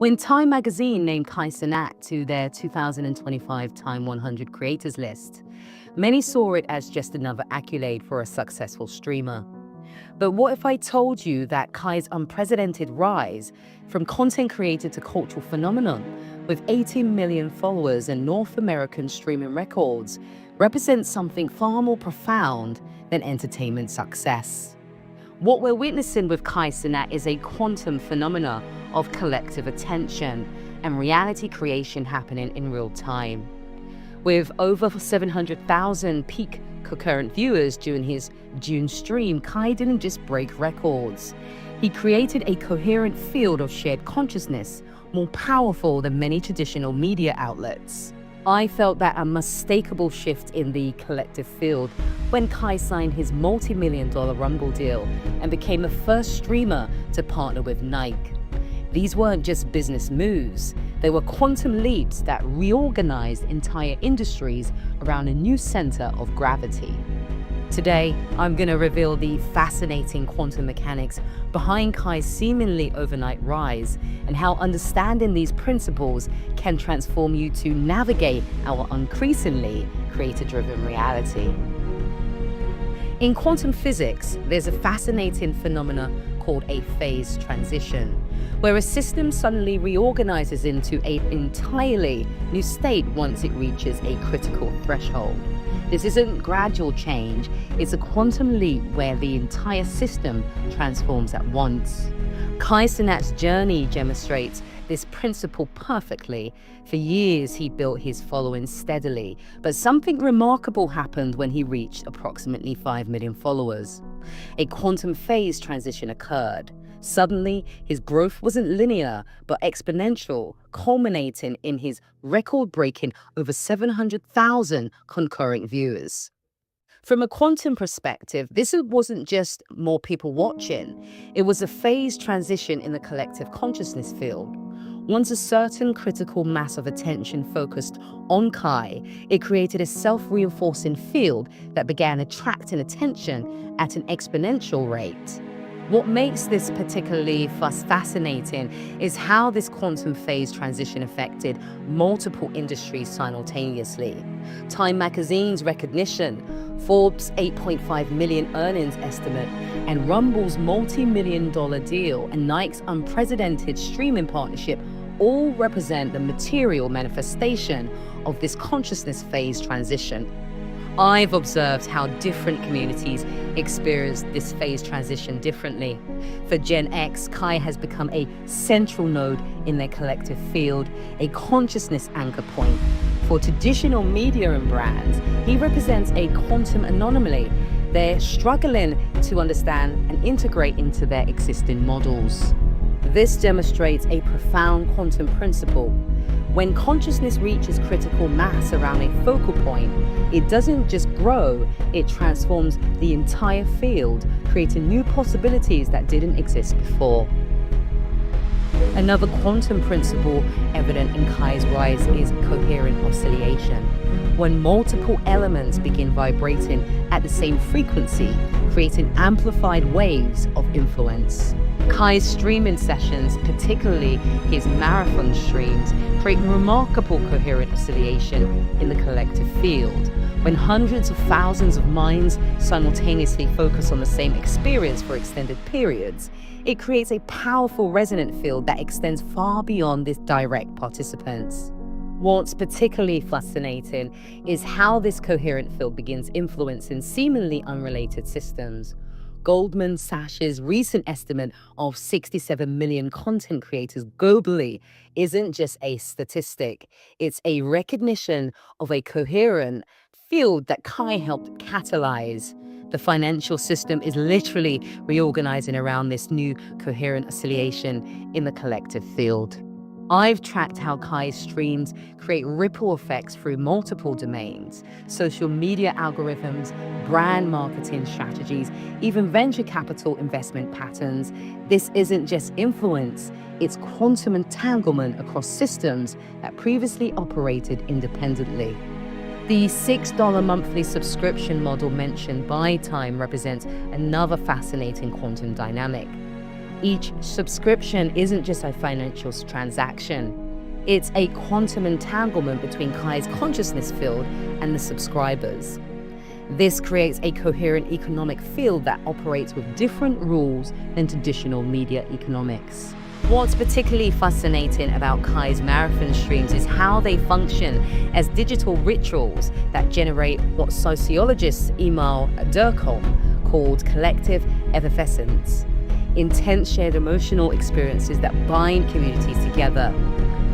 When Time magazine named Kai Cenat to their 2025 Time 100 Creators list, many saw it as just another accolade for a successful streamer. But what if I told you that Kai's unprecedented rise from content creator to cultural phenomenon, with 18 million followers and North American streaming records, represents something far more profound than entertainment success? What we're witnessing with Kai Cenat is a quantum phenomena of collective attention and reality creation happening in real time. With over 700,000 peak concurrent viewers during his June stream, Kai didn't just break records. He created a coherent field of shared consciousness, more powerful than many traditional media outlets. I felt that unmistakable shift in the collective field when Kai signed his multi-million-dollar Rumble deal and became the first streamer to partner with Nike. These weren't just business moves, they were quantum leaps that reorganized entire industries around a new center of gravity. Today, I'm going to reveal the fascinating quantum mechanics behind Kai's seemingly overnight rise and how understanding these principles can transform you to navigate our increasingly creator-driven reality. In quantum physics, there's a fascinating phenomenon called a phase transition, where a system suddenly reorganizes into an entirely new state once it reaches a critical threshold. This isn't gradual change, it's a quantum leap where the entire system transforms at once. Kai Cenat's journey demonstrates this principle perfectly. For years, he built his following steadily, but something remarkable happened when he reached approximately 5 million followers. A quantum phase transition occurred. Suddenly, his growth wasn't linear, but exponential, culminating in his record-breaking over 700,000 concurrent viewers. From a quantum perspective, this wasn't just more people watching. It was a phase transition in the collective consciousness field. Once a certain critical mass of attention focused on Kai, it created a self-reinforcing field that began attracting attention at an exponential rate. What makes this particularly fascinating is how this quantum phase transition affected multiple industries simultaneously. Time magazine's recognition, Forbes' 8.5 million earnings estimate, and Rumble's multi-million-dollar deal and Nike's unprecedented streaming partnership all represent the material manifestation of this consciousness phase transition. I've observed how different communities experience this phase transition differently. For Gen X, Kai has become a central node in their collective field, a consciousness anchor point. For traditional media and brands, he represents a quantum anomaly. They're struggling to understand and integrate into their existing models. This demonstrates a profound quantum principle. When consciousness reaches critical mass around a focal point, it doesn't just grow, it transforms the entire field, creating new possibilities that didn't exist before. Another quantum principle evident in Kai's rise is coherent oscillation. When multiple elements begin vibrating at the same frequency, creating amplified waves of influence. Kai's streaming sessions, particularly his marathon streams, create remarkable coherent oscillation in the collective field. When hundreds of thousands of minds simultaneously focus on the same experience for extended periods, it creates a powerful resonant field that extends far beyond its direct participants. What's particularly fascinating is how this coherent field begins influencing seemingly unrelated systems. Goldman Sachs' recent estimate of 67 million content creators globally isn't just a statistic, it's a recognition of a coherent field that Kai helped catalyze. The financial system is literally reorganizing around this new coherent oscillation in the collective field. I've tracked how Kai's streams create ripple effects through multiple domains: social media algorithms, brand marketing strategies, even venture capital investment patterns. This isn't just influence, it's quantum entanglement across systems that previously operated independently. The $6 monthly subscription model mentioned by Time represents another fascinating quantum dynamic. Each subscription isn't just a financial transaction. It's a quantum entanglement between Kai's consciousness field and the subscribers. This creates a coherent economic field that operates with different rules than traditional media economics. What's particularly fascinating about Kai's marathon streams is how they function as digital rituals that generate what sociologist Emil Durkheim called collective effervescence, intense shared emotional experiences that bind communities together.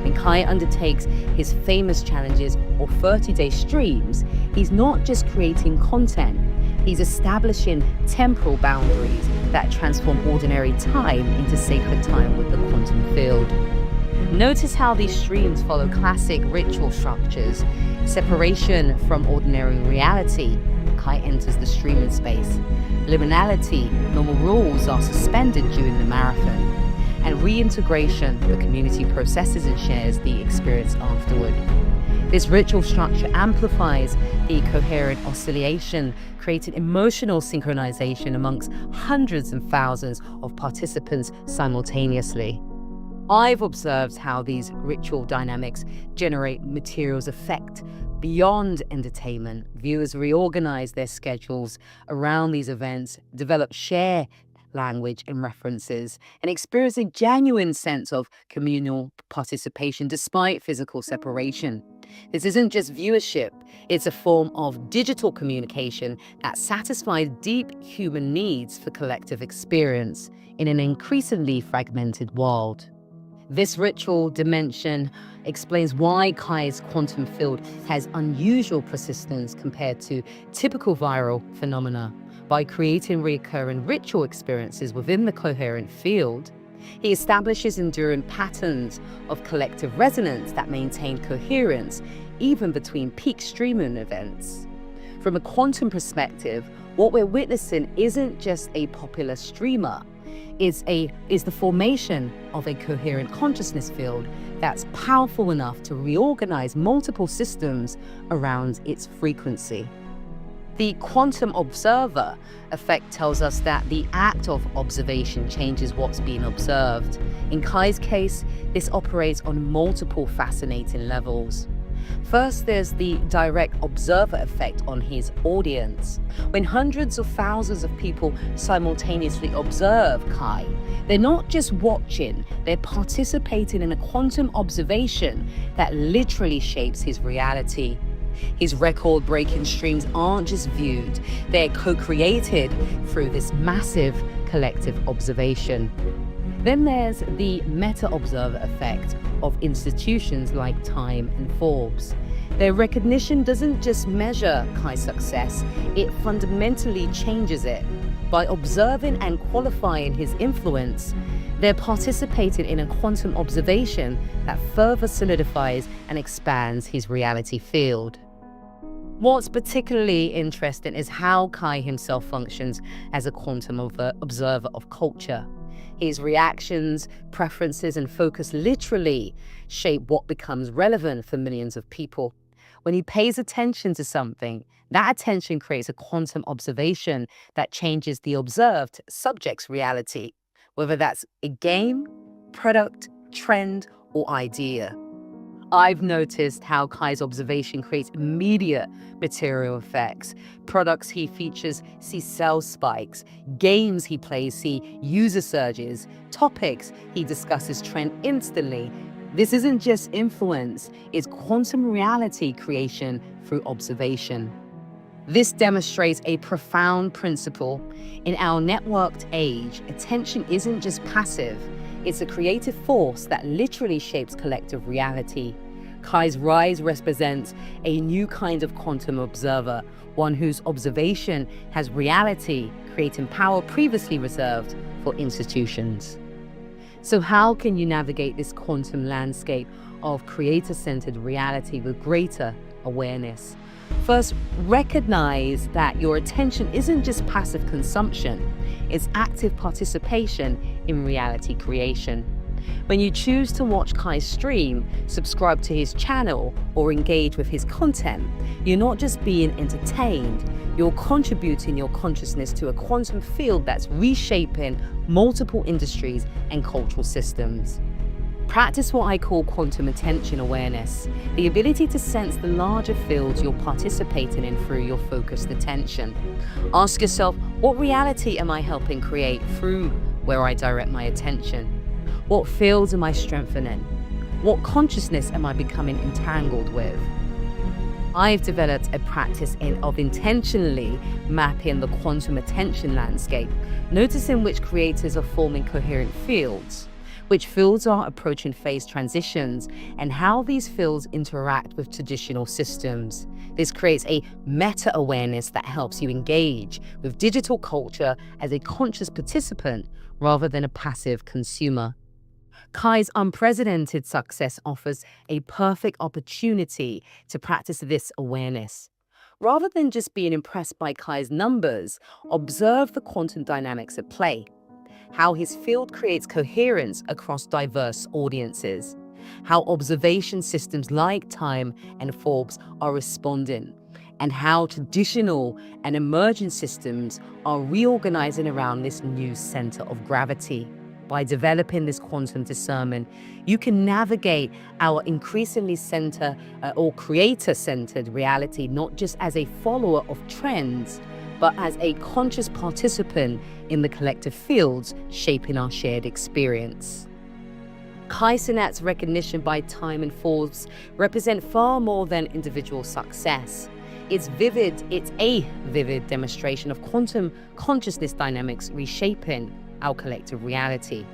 When Kai undertakes his famous challenges or 30-day streams, he's not just creating content, he's establishing temporal boundaries that transform ordinary time into sacred time with the quantum field. Notice how these streams follow classic ritual structures. Separation from ordinary reality, Kai enters the streaming space. Liminality, normal rules are suspended during the marathon. And reintegration, the community processes and shares the experience afterward. This ritual structure amplifies the coherent oscillation, creating emotional synchronization amongst hundreds and thousands of participants simultaneously. I've observed how these ritual dynamics generate materials effect beyond entertainment. Viewers reorganize their schedules around these events, develop shared language and references, and experience a genuine sense of communal participation despite physical separation. This isn't just viewership, it's a form of digital communication that satisfies deep human needs for collective experience in an increasingly fragmented world. This ritual dimension explains why Kai's quantum field has unusual persistence compared to typical viral phenomena. By creating recurring ritual experiences within the coherent field, he establishes enduring patterns of collective resonance that maintain coherence even between peak streaming events. From a quantum perspective, what we're witnessing isn't just a popular streamer, is the formation of a coherent consciousness field that's powerful enough to reorganize multiple systems around its frequency. The quantum observer effect tells us that the act of observation changes what's being observed. In Kai's case, this operates on multiple fascinating levels. First, there's the direct observer effect on his audience. When hundreds of thousands of people simultaneously observe Kai, they're not just watching, they're participating in a quantum observation that literally shapes his reality. His record-breaking streams aren't just viewed, they're co-created through this massive collective observation. Then there's the meta-observer effect of institutions like Time and Forbes. Their recognition doesn't just measure Kai's success, it fundamentally changes it. By observing and qualifying his influence, they're participating in a quantum observation that further solidifies and expands his reality field. What's particularly interesting is how Kai himself functions as a quantum observer of culture. His reactions, preferences, and focus literally shape what becomes relevant for millions of people. When he pays attention to something, that attention creates a quantum observation that changes the observed subject's reality, whether that's a game, product, trend, or idea. I've noticed how Kai's observation creates immediate material effects. Products he features see sales spikes. Games he plays see user surges. Topics he discusses trend instantly. This isn't just influence, it's quantum reality creation through observation. This demonstrates a profound principle. In our networked age, attention isn't just passive, it's a creative force that literally shapes collective reality. Kai's rise represents a new kind of quantum observer, one whose observation has reality, creating power previously reserved for institutions. So how can you navigate this quantum landscape of creator-centered reality with greater awareness? First, recognize that your attention isn't just passive consumption, it's active participation in reality creation. When you choose to watch Kai's stream, subscribe to his channel, or engage with his content, you're not just being entertained, you're contributing your consciousness to a quantum field that's reshaping multiple industries and cultural systems. Practice what I call quantum attention awareness, the ability to sense the larger fields you're participating in through your focused attention. Ask yourself, what reality am I helping create through where I direct my attention? What fields am I strengthening? What consciousness am I becoming entangled with? I've developed a practice of intentionally mapping the quantum attention landscape, noticing which creators are forming coherent fields, which fields are approaching phase transitions, and how these fields interact with traditional systems. This creates a meta-awareness that helps you engage with digital culture as a conscious participant rather than a passive consumer. Kai's unprecedented success offers a perfect opportunity to practice this awareness. Rather than just being impressed by Kai's numbers, observe the quantum dynamics at play. How his field creates coherence across diverse audiences, how observation systems like Time and Forbes are responding, and how traditional and emerging systems are reorganizing around this new center of gravity. By developing this quantum discernment, you can navigate our increasingly creator-centered reality not just as a follower of trends, but as a conscious participant in the collective fields shaping our shared experience. Kai Cenat's recognition by Time and Forbes represent far more than individual success. It's a vivid demonstration of quantum consciousness dynamics reshaping our collective reality.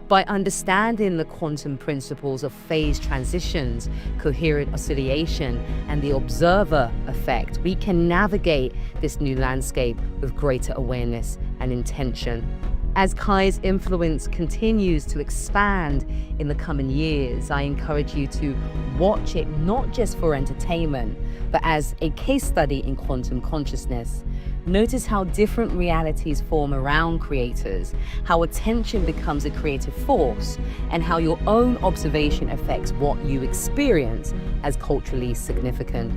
By understanding the quantum principles of phase transitions, coherent oscillation, and the observer effect, we can navigate this new landscape with greater awareness and intention. As Kai's influence continues to expand in the coming years, I encourage you to watch it not just for entertainment, but as a case study in quantum consciousness. Notice how different realities form around creators, how attention becomes a creative force, and how your own observation affects what you experience as culturally significant.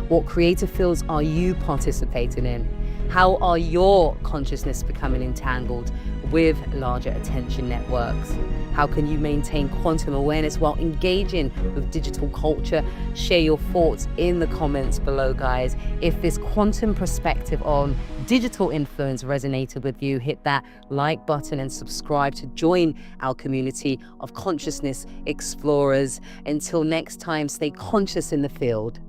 What creative fields are you participating in? How are your consciousness becoming entangled with larger attention networks? How can you maintain quantum awareness while engaging with digital culture? Share your thoughts in the comments below, guys. If this quantum perspective on digital influence resonated with you, hit that like button and subscribe to join our community of consciousness explorers. Until next time, stay conscious in the field.